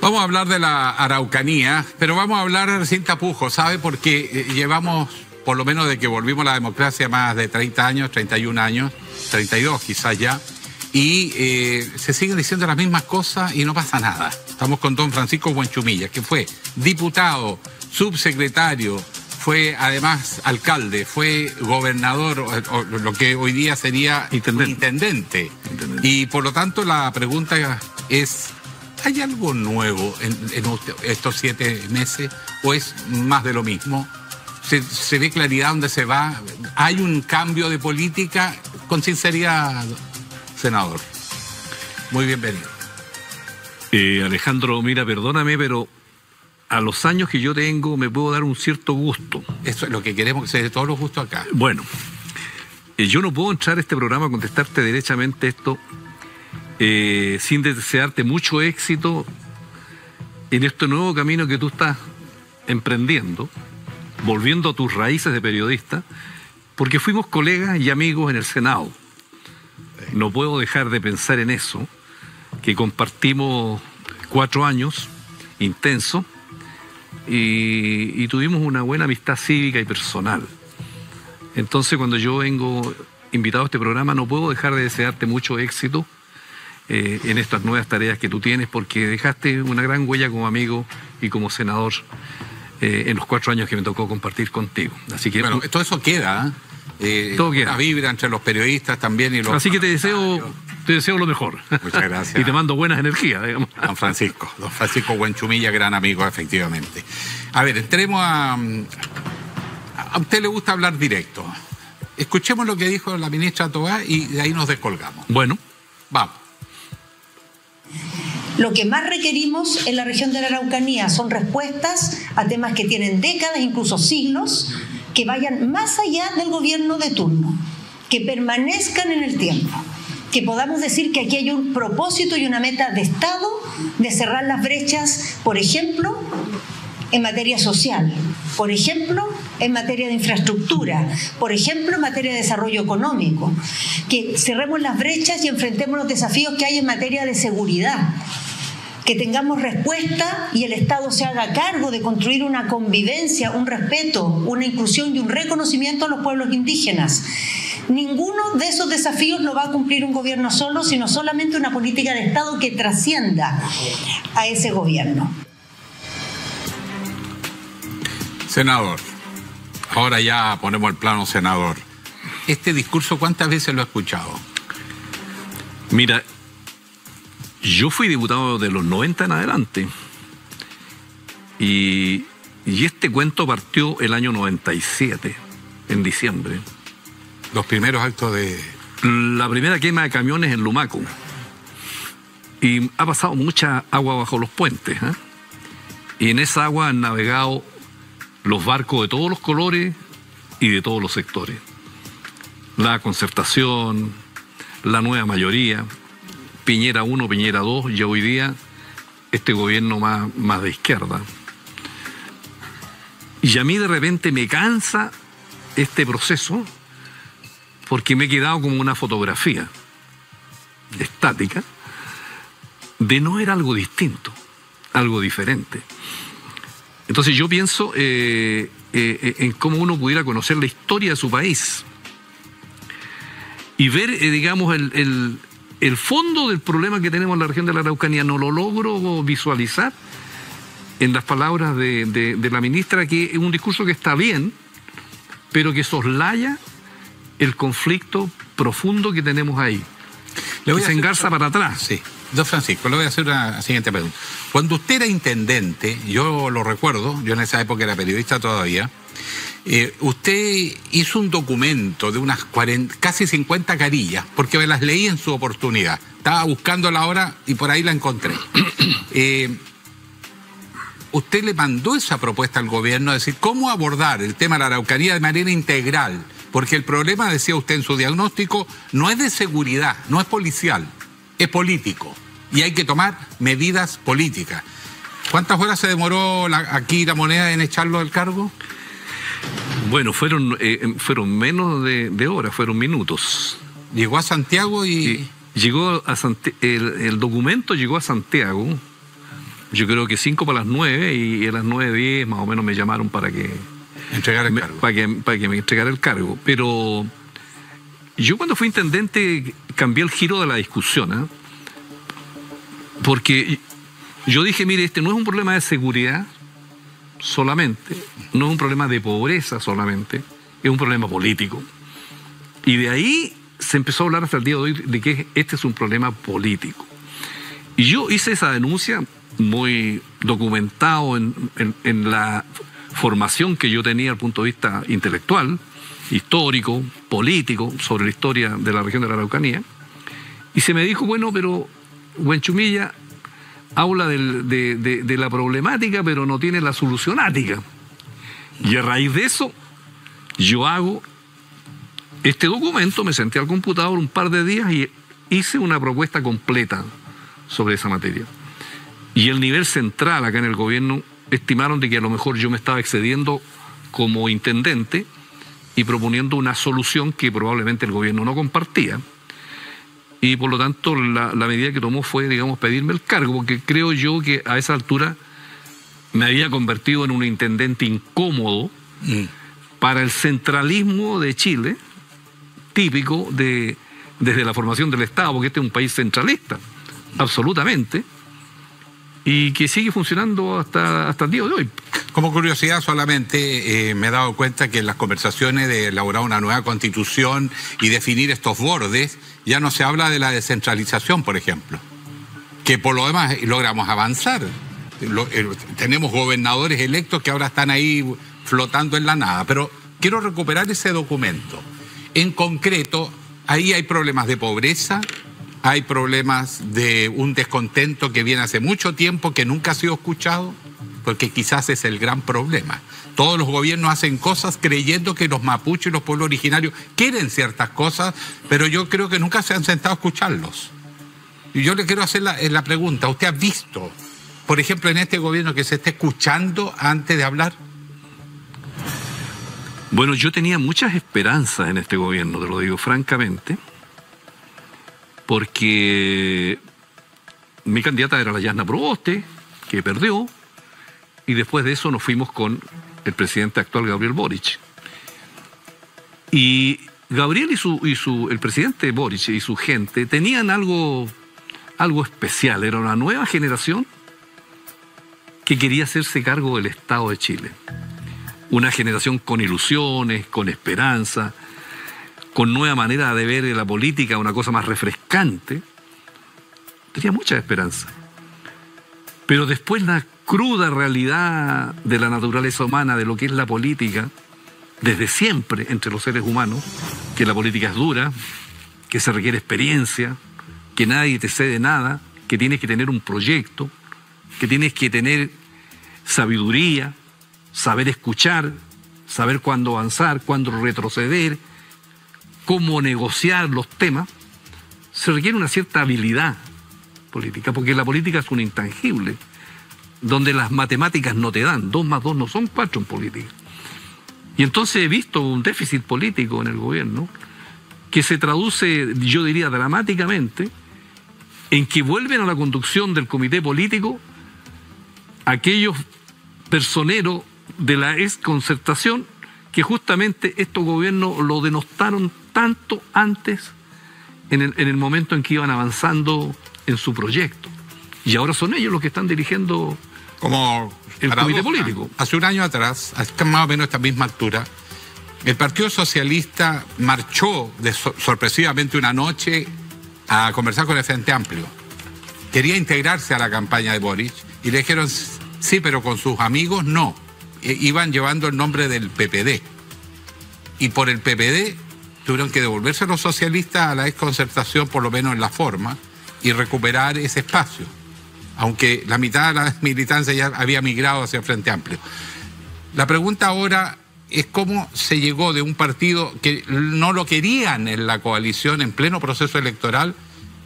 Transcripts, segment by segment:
Vamos a hablar de la Araucanía, pero vamos a hablar sin tapujos, ¿sabe? Porque llevamos, por lo menos de que volvimos a la democracia, más de 30 años, 31 años, 32 quizás ya, y se siguen diciendo las mismas cosas y no pasa nada. Estamos con don Francisco Buenchumilla, que fue diputado, subsecretario, fue además alcalde, fue gobernador, o lo que hoy día sería intendente. Y por lo tanto la pregunta es, ¿hay algo nuevo en estos 7 meses o es más de lo mismo? ¿Se ve claridad dónde se va? ¿Hay un cambio de política? Con sinceridad, senador. Muy bienvenido. Alejandro, mira, perdóname, pero a los años que yo tengo me puedo dar un cierto gusto. Eso es lo que queremos, que se dé todos los gustos acá. Bueno, yo no puedo entrar a este programa a contestarte derechamente esto sin desearte mucho éxito en este nuevo camino que tú estás emprendiendo, volviendo a tus raíces de periodista, porque fuimos colegas y amigos en el Senado. No puedo dejar de pensar en eso, que compartimos 4 años intensos y tuvimos una buena amistad cívica y personal. Entonces, cuando yo vengo invitado a este programa, no puedo dejar de desearte mucho éxito en estas nuevas tareas que tú tienes, porque dejaste una gran huella como amigo y como senador en los 4 años que me tocó compartir contigo. Así que bueno, todo eso queda, todo queda. La vibra entre los periodistas también y los... Así que te deseo lo mejor. Muchas gracias. Y te mando buenas energías, digamos. Don Francisco Buenchumilla, gran amigo, efectivamente. A ver, entremos a usted le gusta hablar directo. Escuchemos lo que dijo la ministra Tobá y de ahí nos descolgamos. Bueno. Vamos. Lo que más requerimos en la región de la Araucanía son respuestas a temas que tienen décadas, incluso siglos, que vayan más allá del gobierno de turno, que permanezcan en el tiempo, que podamos decir que aquí hay un propósito y una meta de Estado de cerrar las brechas, por ejemplo, en materia social, por ejemplo, en materia de infraestructura, por ejemplo, en materia de desarrollo económico, que cerremos las brechas y enfrentemos los desafíos que hay en materia de seguridad, que tengamos respuesta y el Estado se haga cargo de construir una convivencia, un respeto, una inclusión y un reconocimiento a los pueblos indígenas. Ninguno de esos desafíos lo va a cumplir un gobierno solo, sino solamente una política de Estado que trascienda a ese gobierno. Senador, ahora ya ponemos el plano senador. Este discurso, ¿cuántas veces lo ha escuchado? Mira, yo fui diputado de los 90 en adelante y este cuento partió el año 97, en diciembre. Los primeros actos de... La primera quema de camiones en Lumaco. Y ha pasado mucha agua bajo los puentes, ¿eh? Y en esa agua han navegado los barcos de todos los colores y de todos los sectores. La Concertación, la Nueva Mayoría, Piñera 1, Piñera 2, y hoy día este gobierno más de izquierda. Y a mí de repente me cansa este proceso porque me he quedado como una fotografía estática de no ver algo distinto, algo diferente. Entonces yo pienso en cómo uno pudiera conocer la historia de su país y ver, digamos, el fondo del problema que tenemos en la región de la Araucanía. No lo logro visualizar en las palabras de la ministra, que es un discurso que está bien, pero que soslaya el conflicto profundo que tenemos ahí. Que se engarza para atrás. Sí. Don Francisco, le voy a hacer una siguiente pregunta. Cuando usted era intendente, yo lo recuerdo, yo en esa época era periodista todavía, usted hizo un documento de unas casi 50 carillas, porque me las leí en su oportunidad. Estaba buscándola ahora y por ahí la encontré. Usted le mandó esa propuesta al gobierno, es decir, cómo abordar el tema de la Araucanía de manera integral, porque el problema, decía usted en su diagnóstico, no es de seguridad, no es policial, es político. Y hay que tomar medidas políticas. ¿Cuántas horas se demoró aquí La Moneda en echarlo del cargo? Bueno, fueron menos de horas, fueron minutos. Llegó a Santiago y... Llegó a el documento llegó a Santiago yo creo que 5 para las 9, y a las 9:10 más o menos me llamaron para que entregar el cargo. Para que me entregara el cargo. Pero yo cuando fui intendente cambié el giro de la discusión, ¿eh? Porque yo dije, mire, este no es un problema de seguridad solamente, no es un problema de pobreza solamente, es un problema político. Y de ahí se empezó a hablar hasta el día de hoy de que este es un problema político. Y yo hice esa denuncia muy documentado en la formación que yo tenía desde el punto de vista intelectual, histórico, político, sobre la historia de la región de la Araucanía. Y se me dijo, bueno, pero Huenchumilla habla de la problemática, pero no tiene la solucionática. Y a raíz de eso, yo hago este documento, me senté al computador un par de días y hice una propuesta completa sobre esa materia. Y el nivel central acá en el gobierno estimaron de que a lo mejor yo me estaba excediendo como intendente y proponiendo una solución que probablemente el gobierno no compartía. Y por lo tanto la medida que tomó fue, digamos, pedirme el cargo, porque creo yo que a esa altura me había convertido en un intendente incómodo para el centralismo de Chile, típico desde la formación del Estado, porque este es un país centralista, absolutamente, y que sigue funcionando hasta el día de hoy. Como curiosidad solamente, me he dado cuenta que en las conversaciones de elaborar una nueva constitución y definir estos bordes, ya no se habla de la descentralización, por ejemplo, que por lo demás logramos avanzar. Tenemos gobernadores electos que ahora están ahí flotando en la nada, pero quiero recuperar ese documento. En concreto, ahí hay problemas de pobreza, hay problemas de un descontento que viene hace mucho tiempo, que nunca ha sido escuchado, porque quizás es el gran problema. Todos los gobiernos hacen cosas creyendo que los mapuches y los pueblos originarios quieren ciertas cosas, pero yo creo que nunca se han sentado a escucharlos. Y yo le quiero hacer la pregunta, ¿usted ha visto, por ejemplo, en este gobierno que se esté escuchando antes de hablar? Bueno, yo tenía muchas esperanzas en este gobierno, te lo digo francamente, porque mi candidata era la Yasna Proboste, que perdió, y después de eso nos fuimos con el presidente actual, Gabriel Boric. Y Gabriel el presidente Boric y su gente tenían algo especial, era una nueva generación que quería hacerse cargo del Estado de Chile. Una generación con ilusiones, con esperanza, con nueva manera de ver la política, una cosa más refrescante. Tenía mucha esperanza. Pero después la cruda realidad de la naturaleza humana, de lo que es la política, desde siempre entre los seres humanos, que la política es dura, que se requiere experiencia, que nadie te cede nada, que tienes que tener un proyecto, que tienes que tener sabiduría, saber escuchar, saber cuándo avanzar, cuándo retroceder, cómo negociar los temas. Se requiere una cierta habilidad política, porque la política es un intangible, donde las matemáticas no te dan, 2 más 2 no son 4 en política. Y entonces he visto un déficit político en el gobierno que se traduce, yo diría, dramáticamente, en que vuelven a la conducción del comité político aquellos personeros de la exconcertación que justamente estos gobiernos lo denostaron tanto antes en el momento en que iban avanzando en su proyecto. Y ahora son ellos los que están dirigiendo como el comité político. Hace un año atrás, más o menos a esta misma altura, el Partido Socialista marchó sorpresivamente una noche a conversar con el Frente Amplio. Quería integrarse a la campaña de Boric y le dijeron, sí, pero con sus amigos no. Iban llevando el nombre del PPD. Y por el PPD tuvieron que devolverse los socialistas a la exconcertación, por lo menos en la forma, y recuperar ese espacio. Aunque la mitad de la militancia ya había migrado hacia el Frente Amplio. La pregunta ahora es cómo se llegó de un partido que no lo querían en la coalición en pleno proceso electoral,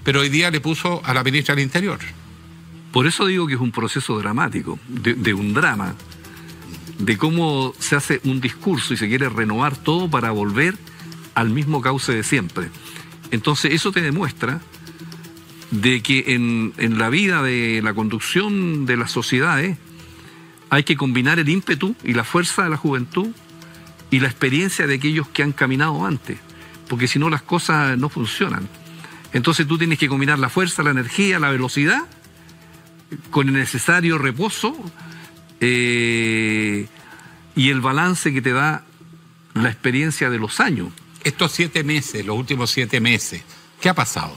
pero hoy día le puso a la ministra del Interior. Por eso digo que es un proceso dramático, de un drama, de cómo se hace un discurso y se quiere renovar todo para volver al mismo cauce de siempre. Entonces eso te demuestra de que en la vida de la conducción de las sociedades hay que combinar el ímpetu y la fuerza de la juventud y la experiencia de aquellos que han caminado antes, porque si no las cosas no funcionan. Entonces tú tienes que combinar la fuerza, la energía, la velocidad con el necesario reposo y el balance que te da la experiencia de los años. Estos 7 meses, los últimos 7 meses, ¿qué ha pasado?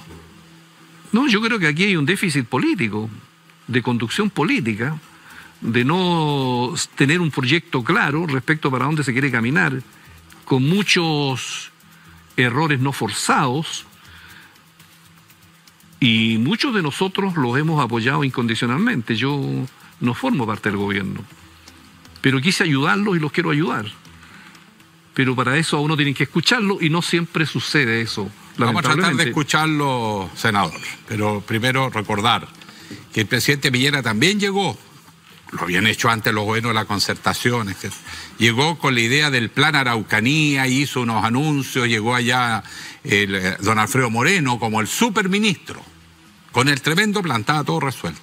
No, yo creo que aquí hay un déficit político, de conducción política, de no tener un proyecto claro respecto a para dónde se quiere caminar, con muchos errores no forzados, y muchos de nosotros los hemos apoyado incondicionalmente. Yo no formo parte del gobierno, pero quise ayudarlos y los quiero ayudar. Pero para eso a uno tienen que escucharlo y no siempre sucede eso. Vamos a tratar de escucharlo, senador, pero primero recordar que el presidente Piñera también llegó, lo habían hecho antes los gobiernos de la concertación, etc. Llegó con la idea del plan Araucanía, hizo unos anuncios, llegó allá don Alfredo Moreno como el superministro, con el tremendo plan, estaba todo resuelto.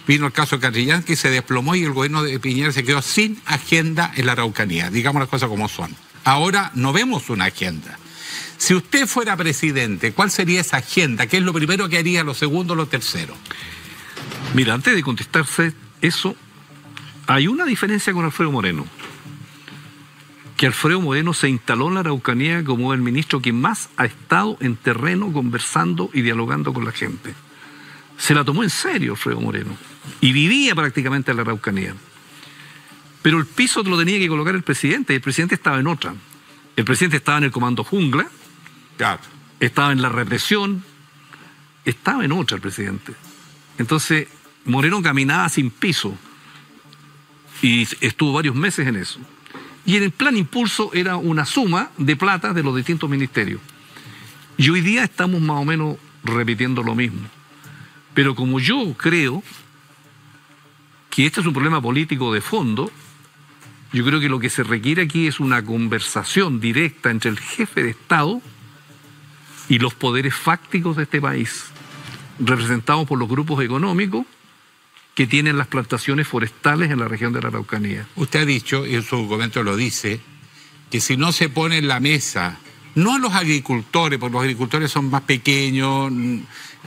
Vino el caso de Catrillanqui, se desplomó y el gobierno de Piñera se quedó sin agenda en la Araucanía, digamos las cosas como son. Ahora no vemos una agenda. Si usted fuera presidente, ¿cuál sería esa agenda? ¿Qué es lo primero que haría, lo segundo, lo tercero? Mira, antes de contestarse eso, hay una diferencia con Alfredo Moreno. Que Alfredo Moreno se instaló en la Araucanía como el ministro que más ha estado en terreno conversando y dialogando con la gente. Se la tomó en serio Alfredo Moreno y vivía prácticamente en la Araucanía. Pero el piso lo tenía que colocar el presidente, y el presidente estaba en otra. El presidente estaba en el comando jungla, claro, estaba en la represión, estaba en otra el presidente. Entonces Moreno caminaba sin piso y estuvo varios meses en eso. Y en el plan Impulso era una suma de plata de los distintos ministerios. Y hoy día estamos más o menos repitiendo lo mismo. Pero como yo creo que este es un problema político de fondo, yo creo que lo que se requiere aquí es una conversación directa entre el jefe de Estado y los poderes fácticos de este país, representados por los grupos económicos que tienen las plantaciones forestales en la región de la Araucanía. Usted ha dicho, y en su documento lo dice, que si no se pone en la mesa, no a los agricultores, porque los agricultores son más pequeños,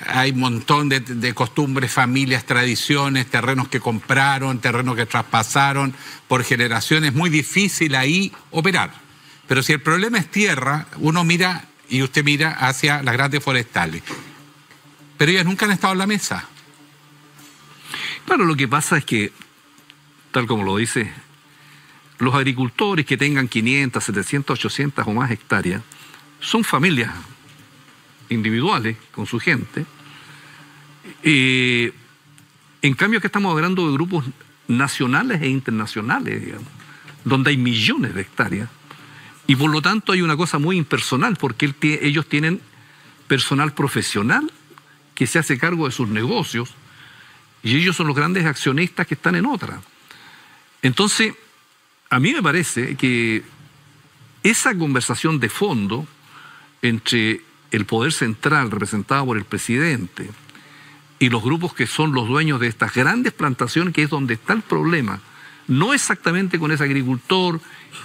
hay un montón de costumbres, familias, tradiciones, terrenos que compraron, terrenos que traspasaron por generaciones, muy difícil ahí operar. Pero si el problema es tierra, uno mira y usted mira hacia las grandes forestales. Pero ellas nunca han estado en la mesa. Claro, lo que pasa es que, tal como lo dice, los agricultores que tengan 500, 700, 800 o más hectáreas son familias individuales con su gente. En cambio, que estamos hablando de grupos nacionales e internacionales, digamos, donde hay millones de hectáreas. Y por lo tanto hay una cosa muy impersonal, porque ellos tienen personal profesional que se hace cargo de sus negocios, y ellos son los grandes accionistas que están en otra. Entonces, a mí me parece que esa conversación de fondo entre el poder central representado por el presidente y los grupos que son los dueños de estas grandes plantaciones, que es donde está el problema, no exactamente con ese agricultor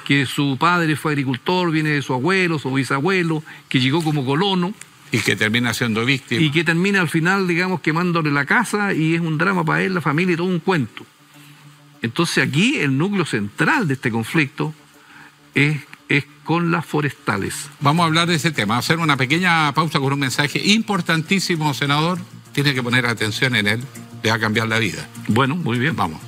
que su padre fue agricultor, viene de su abuelo, su bisabuelo, que llegó como colono, y que termina siendo víctima. Y que termina al final, digamos, quemándole la casa, y es un drama para él, la familia, y todo un cuento. Entonces aquí el núcleo central de este conflicto es con las forestales. Vamos a hablar de ese tema, hacer una pequeña pausa con un mensaje importantísimo, senador. Tiene que poner atención en él, le va a cambiar la vida. Bueno, muy bien. Vamos.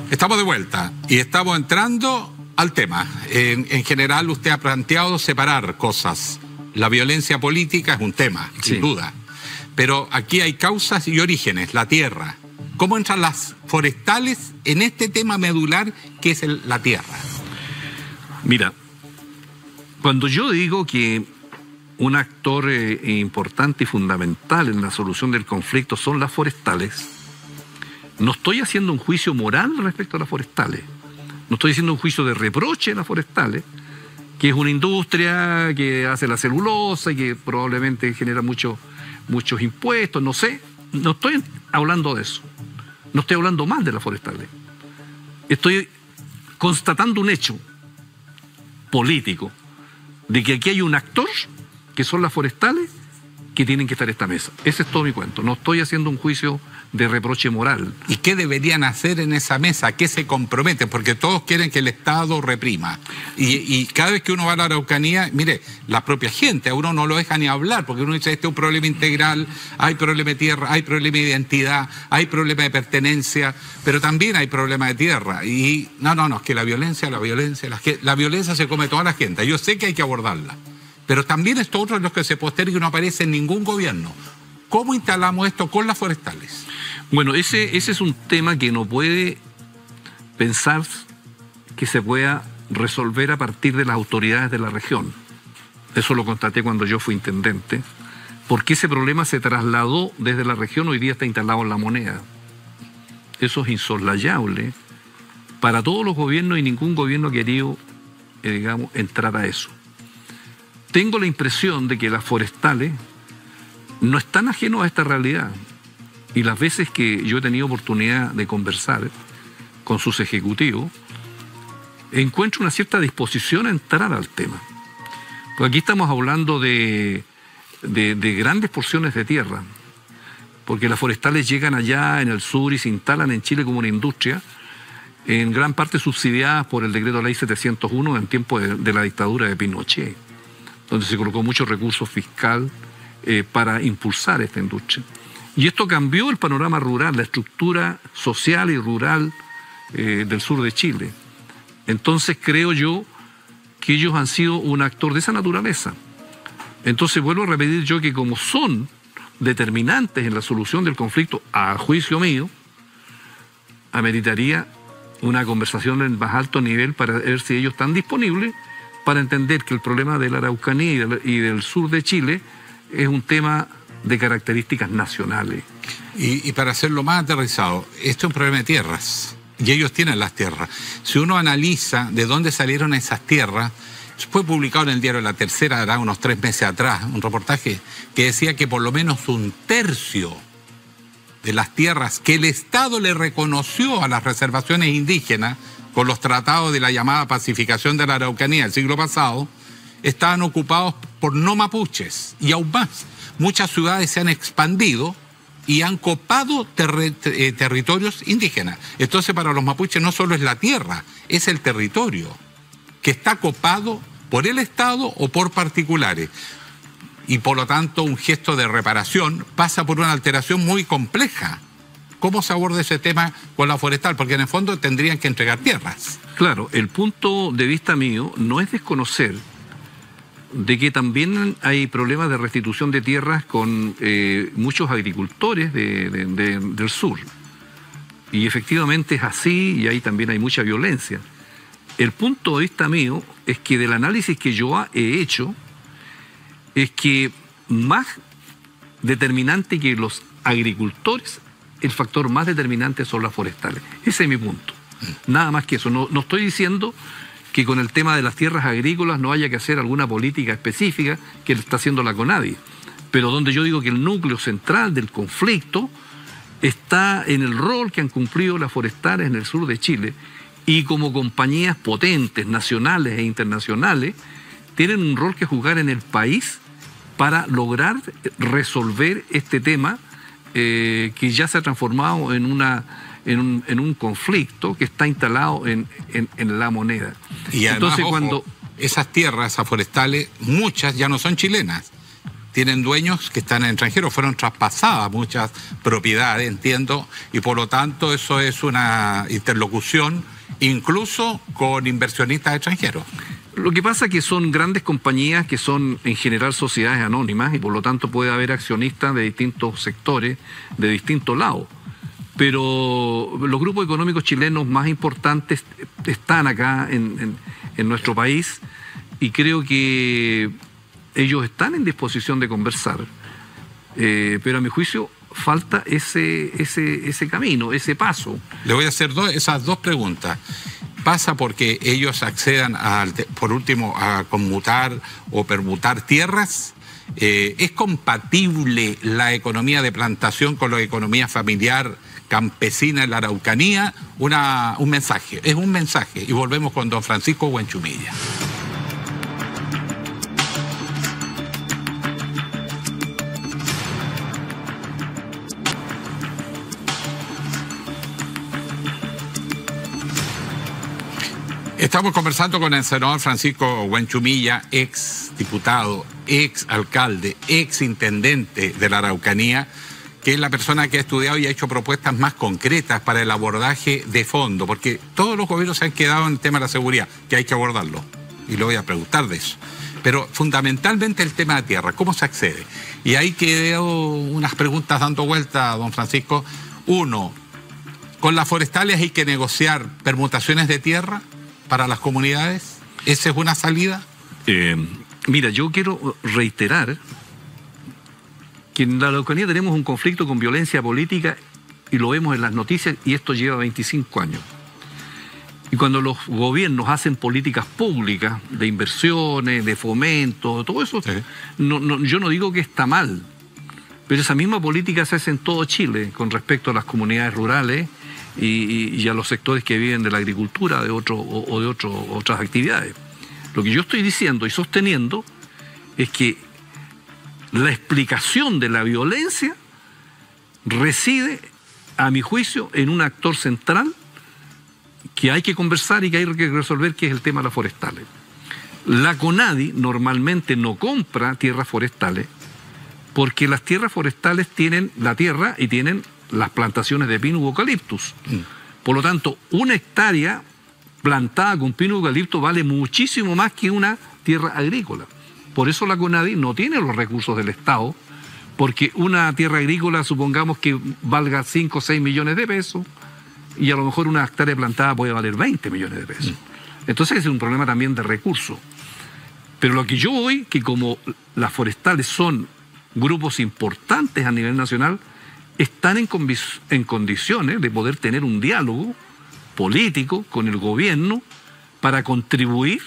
Estamos de vuelta y estamos entrando al tema. En general usted ha planteado separar cosas. La violencia política es un tema, sí, sin duda. Pero aquí hay causas y orígenes, la tierra. ¿Cómo entran las forestales en este tema medular que es la tierra? Mira, cuando yo digo que un actor importante y fundamental en la solución del conflicto son las forestales, no estoy haciendo un juicio moral respecto a las forestales. No estoy haciendo un juicio de reproche a las forestales, que es una industria que hace la celulosa y que probablemente genera muchos impuestos, no sé. No estoy hablando de eso. No estoy hablando mal de las forestales. Estoy constatando un hecho político de que aquí hay un actor, que son las forestales, que tienen que estar en esta mesa. Ese es todo mi cuento. No estoy haciendo un juicio de reproche moral. ¿Y qué deberían hacer en esa mesa? ¿A qué se comprometen? Porque todos quieren que el Estado reprima. Y cada vez que uno va a la Araucanía, mire, la propia gente, a uno no lo deja ni hablar, porque uno dice, este es un problema integral, hay problema de tierra, hay problema de identidad, hay problema de pertenencia, pero también hay problema de tierra. Y no, es que la violencia se come toda la gente. Yo sé que hay que abordarla, pero también esto otro es lo que se posterga y no aparece en ningún gobierno. ¿Cómo instalamos esto con las forestales? Bueno, ese es un tema que no puede pensar que se pueda resolver a partir de las autoridades de la región. Eso lo constaté cuando yo fui intendente, porque ese problema se trasladó desde la región, hoy día está instalado en La Moneda. Eso es insoslayable para todos los gobiernos y ningún gobierno ha querido, entrar a eso. Tengo la impresión de que las forestales no están ajenos a esta realidad. Y las veces que yo he tenido oportunidad de conversar con sus ejecutivos, encuentro una cierta disposición a entrar al tema. Porque aquí estamos hablando de grandes porciones de tierra, porque las forestales llegan allá en el sur y se instalan en Chile como una industria, en gran parte subsidiadas por el decreto ley 701 en tiempo de la dictadura de Pinochet, donde se colocó mucho recurso fiscal para impulsar esta industria. Y esto cambió el panorama rural, la estructura social y rural del sur de Chile. Entonces creo yo que ellos han sido un actor de esa naturaleza. Entonces vuelvo a repetir yo que como son determinantes en la solución del conflicto, a juicio mío, ameritaría una conversación en más alto nivel para ver si ellos están disponibles para entender que el problema de la Araucanía y del sur de Chile es un tema de características nacionales. Y para hacerlo más aterrizado, esto es un problema de tierras, y ellos tienen las tierras. Si uno analiza de dónde salieron esas tierras, fue publicado en el diario La Tercera, hará unos 3 meses atrás, un reportaje que decía que por lo menos 1/3 de las tierras que el Estado le reconoció a las reservaciones indígenas con los tratados de la llamada pacificación de la Araucanía del siglo pasado, estaban ocupados por no mapuches. Y aún más, muchas ciudades se han expandido y han copado territorios indígenas. Entonces para los mapuches no solo es la tierra, es el territorio que está copado por el Estado o por particulares. Y por lo tanto un gesto de reparación pasa por una alteración muy compleja. ¿Cómo se aborda ese tema con la forestal? Porque en el fondo tendrían que entregar tierras. Claro, el punto de vista mío no es desconocer de que también hay problemas de restitución de tierras con muchos agricultores del sur. Y efectivamente es así, y ahí también hay mucha violencia. El punto de vista mío es que del análisis que yo he hecho, es que más determinante que los agricultores, el factor más determinante son las forestales. Ese es mi punto. Nada más que eso. No estoy diciendo que con el tema de las tierras agrícolas no haya que hacer alguna política específica que está haciendo la CONADI, pero donde yo digo que el núcleo central del conflicto está en el rol que han cumplido las forestales en el sur de Chile, y como compañías potentes, nacionales e internacionales, tienen un rol que jugar en el país para lograr resolver este tema que ya se ha transformado en un conflicto que está instalado en La Moneda. Y además, entonces, cuando esas tierras, esas forestales, muchas ya no son chilenas. Tienen dueños que están en extranjeros, fueron traspasadas muchas propiedades, entiendo, y por lo tanto eso es una interlocución incluso con inversionistas extranjeros. Lo que pasa es que son grandes compañías que son en general sociedades anónimas y por lo tanto puede haber accionistas de distintos sectores, de distintos lados. Pero los grupos económicos chilenos más importantes están acá en nuestro país y creo que ellos están en disposición de conversar, pero a mi juicio falta ese camino, ese paso. Le voy a hacer esas dos preguntas. pasa porque ellos accedan, por último, a conmutar o permutar tierras. ¿Es compatible la economía de plantación con la economía familiar campesina en la Araucanía? Un mensaje, es un mensaje. Y volvemos con don Francisco Huenchumilla. Estamos conversando con el senador Francisco Huenchumilla, ex diputado, ex alcalde, ex intendente de la Araucanía, que es la persona que ha estudiado y ha hecho propuestas más concretas para el abordaje de fondo, porque todos los gobiernos se han quedado en el tema de la seguridad, que hay que abordarlo, y lo voy a preguntar de eso. Pero fundamentalmente el tema de tierra, ¿cómo se accede? Y ahí quedó unas preguntas dando vuelta, don Francisco. Uno, ¿con las forestales hay que negociar permutaciones de tierra para las comunidades? ¿Esa es una salida? Mira, yo quiero reiterar que en la Araucanía tenemos un conflicto con violencia política y lo vemos en las noticias, y esto lleva 25 años. Y cuando los gobiernos hacen políticas públicas de inversiones, de fomento, todo eso, sí. Yo no digo que está mal, pero esa misma política se hace en todo Chile con respecto a las comunidades rurales y a los sectores que viven de la agricultura de otras actividades. Lo que yo estoy diciendo y sosteniendo es que la explicación de la violencia reside, a mi juicio, en un actor central que hay que conversar y que hay que resolver, que es el tema de las forestales. La CONADI normalmente no compra tierras forestales porque las tierras forestales tienen la tierra y tienen las plantaciones de pino u eucaliptus. Por lo tanto, una hectárea plantada con pino u eucalipto vale muchísimo más que una tierra agrícola. Por eso la CONADI no tiene los recursos del Estado, porque una tierra agrícola, supongamos que valga 5 o 6 millones de pesos, y a lo mejor una hectárea plantada puede valer 20 millones de pesos. Entonces es un problema también de recursos. Pero lo que yo voy, que como las forestales son grupos importantes a nivel nacional, están en condiciones de poder tener un diálogo político con el gobierno para contribuir,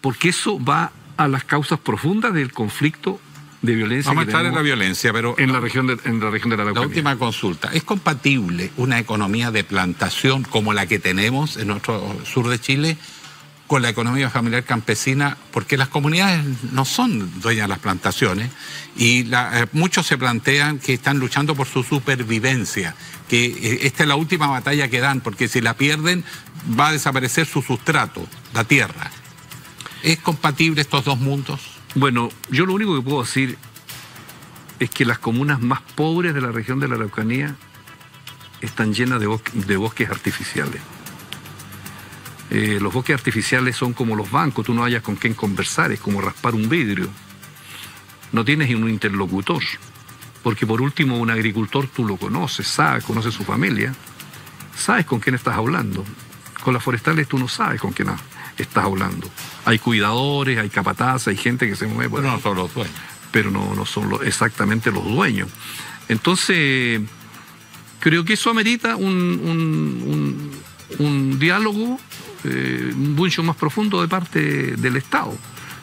porque eso va a las causas profundas del conflicto de violencia. Vamos a estar en la violencia, pero en la región de la Araucanía. La última consulta, ¿es compatible una economía de plantación como la que tenemos en nuestro sur de Chile con la economía familiar campesina? Porque las comunidades no son dueñas de las plantaciones y muchos se plantean que están luchando por su supervivencia, que esta es la última batalla que dan, porque si la pierden va a desaparecer su sustrato, la tierra. ¿Es compatible estos dos mundos? Bueno, yo lo único que puedo decir es que las comunas más pobres de la región de la Araucanía están llenas de bosques artificiales. Los bosques artificiales son como los bancos, tú no hayas con quién conversar, es como raspar un vidrio. No tienes un interlocutor, porque por último un agricultor tú lo conoces, sabes, conoces su familia, sabes con quién estás hablando. Con las forestales tú no sabes con quién estás hablando. Hay cuidadores, hay capataces, hay gente que se mueve por ahí. Pero no son los dueños. Pero no son exactamente los dueños. Entonces, creo que eso amerita un diálogo mucho más profundo de parte del Estado,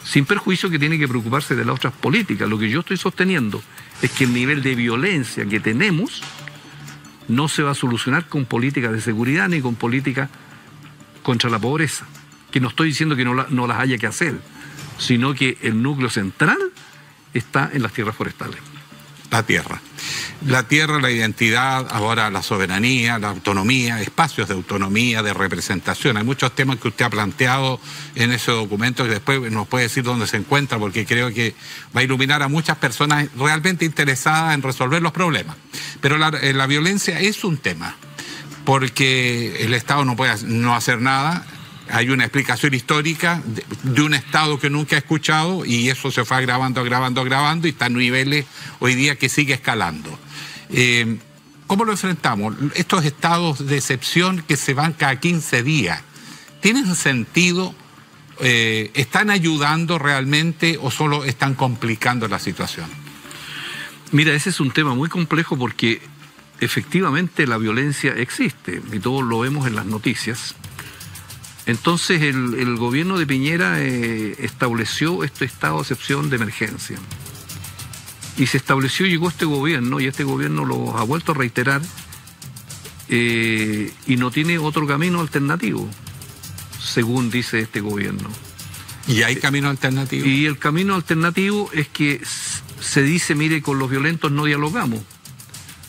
sin perjuicio que tiene que preocuparse de las otras políticas. Lo que yo estoy sosteniendo es que el nivel de violencia que tenemos no se va a solucionar con políticas de seguridad ni con políticas contra la pobreza, que no estoy diciendo que no las haya que hacer, sino que el núcleo central está en las tierras forestales. La tierra, la identidad, ahora la soberanía, la autonomía, espacios de autonomía, de representación. Hay muchos temas que usted ha planteado en ese documento que después nos puede decir dónde se encuentra, porque creo que va a iluminar a muchas personas realmente interesadas en resolver los problemas. Pero la violencia es un tema, porque el Estado no puede no hacer nada. Hay una explicación histórica de un Estado que nunca he escuchado y eso se fue agravando y está en niveles hoy día que sigue escalando. ¿Cómo lo enfrentamos? Estos estados de excepción que se van cada 15 días, ¿tienen sentido? ¿Están ayudando realmente o solo están complicando la situación? Mira, ese es un tema muy complejo porque efectivamente la violencia existe y todos lo vemos en las noticias. Entonces el gobierno de Piñera estableció este estado de excepción de emergencia. Y se estableció, llegó este gobierno, y este gobierno lo ha vuelto a reiterar, y no tiene otro camino alternativo, según dice este gobierno. ¿Y hay camino alternativo? Y el camino alternativo es que se dice, mire, con los violentos no dialogamos.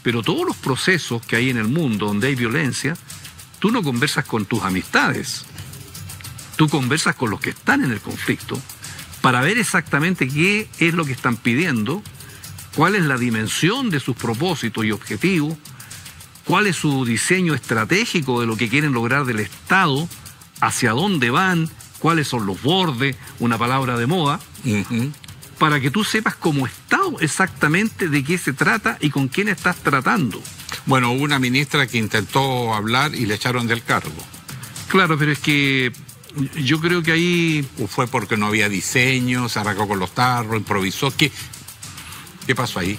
Pero todos los procesos que hay en el mundo donde hay violencia, tú no conversas con tus amistades. Tú conversas con los que están en el conflicto para ver exactamente qué es lo que están pidiendo, cuál es la dimensión de sus propósitos y objetivos, cuál es su diseño estratégico de lo que quieren lograr del Estado, hacia dónde van, cuáles son los bordes, una palabra de moda, para que tú sepas como Estado exactamente de qué se trata y con quién estás tratando. Bueno, hubo una ministra que intentó hablar y le echaron del cargo. Claro, pero es que yo creo que ahí... ¿O fue porque no había diseño, se arrancó con los tarros, improvisó? ¿Qué pasó ahí?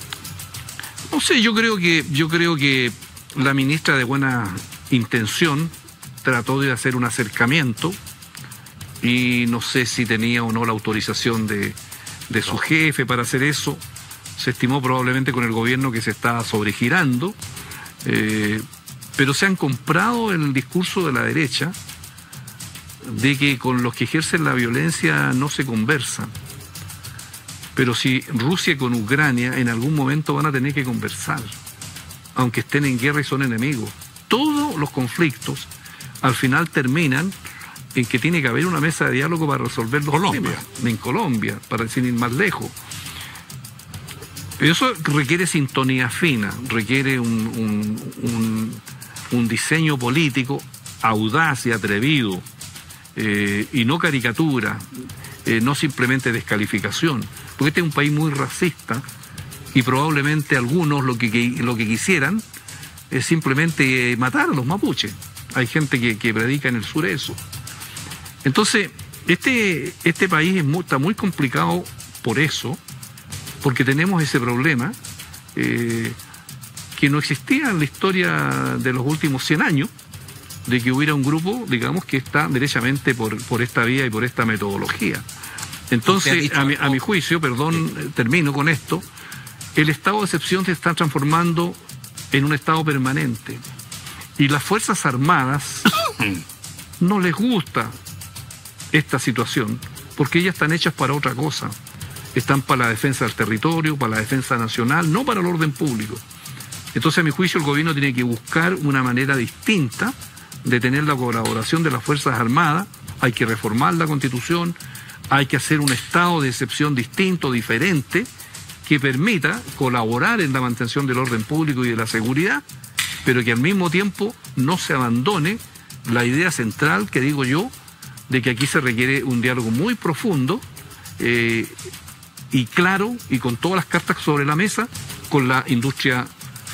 No sé, yo creo que la ministra de buena intención trató de hacer un acercamiento y no sé si tenía o no la autorización de su jefe para hacer eso. Se estimó probablemente con el gobierno que se está sobregirando, pero se han comprado el discurso de la derecha de que con los que ejercen la violencia no se conversa. Pero si Rusia con Ucrania en algún momento van a tener que conversar, aunque estén en guerra y son enemigos. Todos los conflictos al final terminan en que tiene que haber una mesa de diálogo para resolver los temas. En Colombia, para decir ir más lejos. Pero eso requiere sintonía fina, requiere un diseño político audaz y atrevido, y no caricatura, no simplemente descalificación, porque este es un país muy racista y probablemente algunos lo que quisieran es simplemente matar a los mapuches. Hay gente que predica en el sur eso. Entonces, este país está muy complicado por eso, porque tenemos ese problema que no existía en la historia de los últimos 100 años, de que hubiera un grupo, digamos, que está derechamente por esta vía y por esta metodología. Entonces, a mi juicio, perdón, termino con esto, el estado de excepción se está transformando en un estado permanente. Y las Fuerzas Armadas no les gusta esta situación, porque ellas están hechas para otra cosa. Están para la defensa del territorio, para la defensa nacional, no para el orden público. Entonces, a mi juicio, el gobierno tiene que buscar una manera distinta de tener la colaboración de las Fuerzas Armadas. Hay que reformar la Constitución, hay que hacer un estado de excepción distinto, diferente, que permita colaborar en la mantención del orden público y de la seguridad, pero que al mismo tiempo no se abandone la idea central, que digo yo, de que aquí se requiere un diálogo muy profundo y claro, y con todas las cartas sobre la mesa, con la industria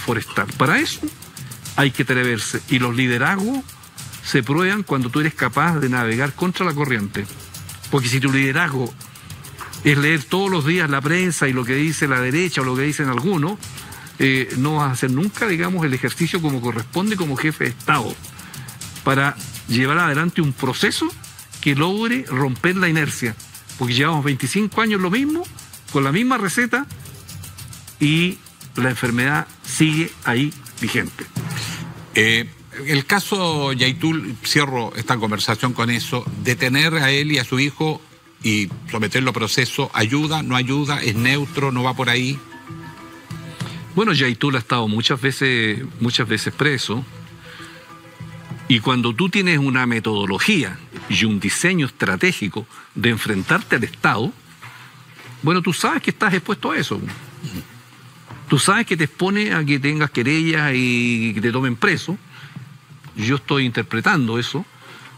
forestal. Para eso hay que atreverse, y los liderazgos se prueban cuando tú eres capaz de navegar contra la corriente. Porque si tu liderazgo es leer todos los días la prensa y lo que dice la derecha o lo que dicen algunos, no vas a hacer nunca, digamos, el ejercicio como corresponde como jefe de Estado, para llevar adelante un proceso que logre romper la inercia. Porque llevamos 25 años lo mismo, con la misma receta, y la enfermedad sigue ahí vigente. El caso Yaitul, cierro esta conversación con eso, detener a él y a su hijo y someterlo a proceso, ¿ayuda, no ayuda, es neutro, no va por ahí? Bueno, Yaitul ha estado muchas veces preso, y cuando tú tienes una metodología y un diseño estratégico de enfrentarte al Estado, bueno, tú sabes que estás expuesto a eso. Tú sabes que te expone a que tengas querellas y que te tomen preso. Yo estoy interpretando eso,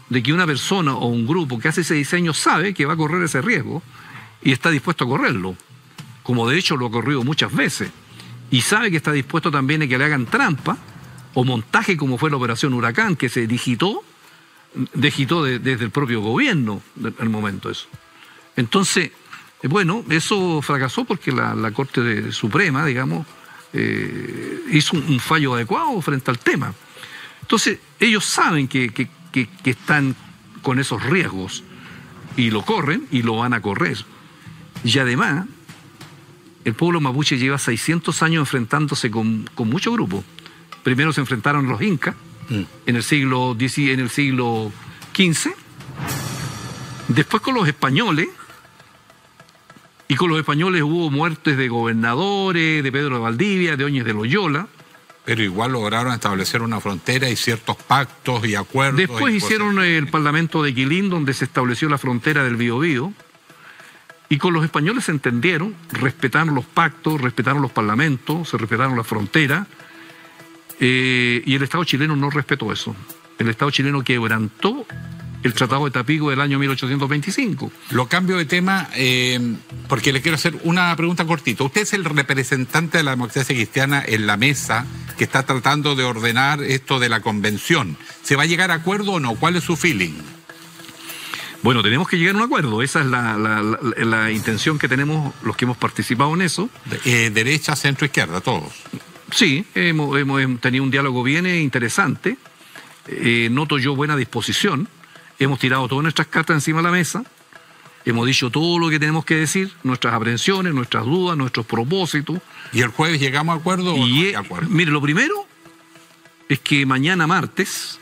de que una persona o un grupo que hace ese diseño sabe que va a correr ese riesgo y está dispuesto a correrlo, como de hecho lo ha corrido muchas veces, y sabe que está dispuesto también a que le hagan trampa o montaje, como fue la operación Huracán, que se digitó desde el propio gobierno al momento eso. Entonces, bueno, eso fracasó porque la Corte Suprema, digamos, hizo un fallo adecuado frente al tema. Entonces, ellos saben que están con esos riesgos. Y lo corren y lo van a correr. Y además, el pueblo mapuche lleva 600 años enfrentándose con muchos grupos. Primero se enfrentaron los incas en el siglo XV, después con los españoles, y con los españoles hubo muertes de gobernadores, de Pedro de Valdivia, de Óñez de Loyola. Pero igual lograron establecer una frontera y ciertos pactos y acuerdos. Después hicieron el Parlamento de Quilín, donde se estableció la frontera del Biobío. Y con los españoles se entendieron, respetaron los pactos, respetaron los parlamentos, se respetaron las fronteras. Y el Estado chileno no respetó eso. El Estado chileno quebrantó el Tratado de Tapico del año 1825. Lo cambio de tema porque le quiero hacer una pregunta cortita. Usted es el representante de la democracia cristiana en la mesa que está tratando de ordenar esto de la convención. ¿Se va a llegar a acuerdo o no? ¿Cuál es su feeling? Bueno, tenemos que llegar a un acuerdo. Esa es la intención que tenemos los que hemos participado en eso. Derecha, centro, izquierda, todos. Sí, hemos tenido un diálogo bien interesante. Noto yo buena disposición. Hemos tirado todas nuestras cartas encima de la mesa. Hemos dicho todo lo que tenemos que decir, nuestras aprensiones, nuestras dudas, nuestros propósitos. ¿Y el jueves llegamos a acuerdo o no hay acuerdo? Mire, lo primero es que mañana martes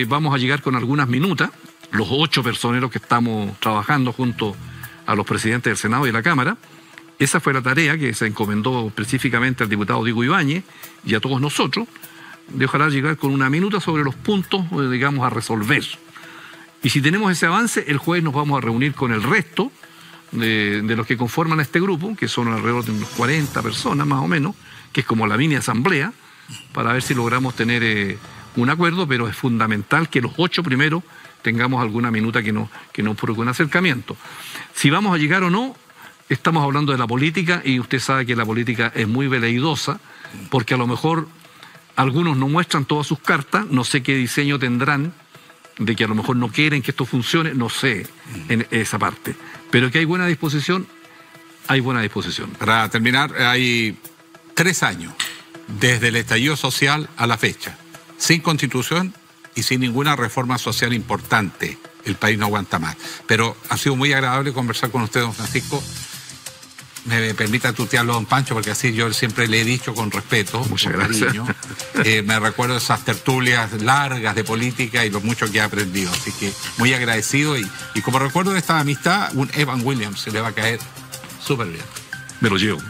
vamos a llegar con algunas minutas, los 8 personeros que estamos trabajando junto a los presidentes del Senado y de la Cámara. Esa fue la tarea que se encomendó específicamente al diputado Diego Ibáñez y a todos nosotros, de ojalá llegar con una minuta sobre los puntos, digamos, a resolver. Y si tenemos ese avance, el jueves nos vamos a reunir con el resto de los que conforman este grupo, que son alrededor de unos 40 personas más o menos, que es como la mini asamblea, para ver si logramos tener un acuerdo, pero es fundamental que los 8 primeros tengamos alguna minuta que nos provoque un acercamiento. Si vamos a llegar o no, estamos hablando de la política, y usted sabe que la política es muy veleidosa, porque a lo mejor algunos no muestran todas sus cartas, no sé qué diseño tendrán, de que a lo mejor no quieren que esto funcione, no sé en esa parte. Pero que hay buena disposición, hay buena disposición. Para terminar, hay 3 años desde el estallido social a la fecha, sin constitución y sin ninguna reforma social importante. El país no aguanta más. Pero ha sido muy agradable conversar con usted, don Francisco. Me permita tutearlo, don Pancho, porque así yo siempre le he dicho con respeto. Muchas gracias. Cariño. Me recuerdo esas tertulias largas de política y lo mucho que he aprendido. Así que muy agradecido. Y como recuerdo de esta amistad, un Evan Williams se le va a caer súper bien. Me lo llevo.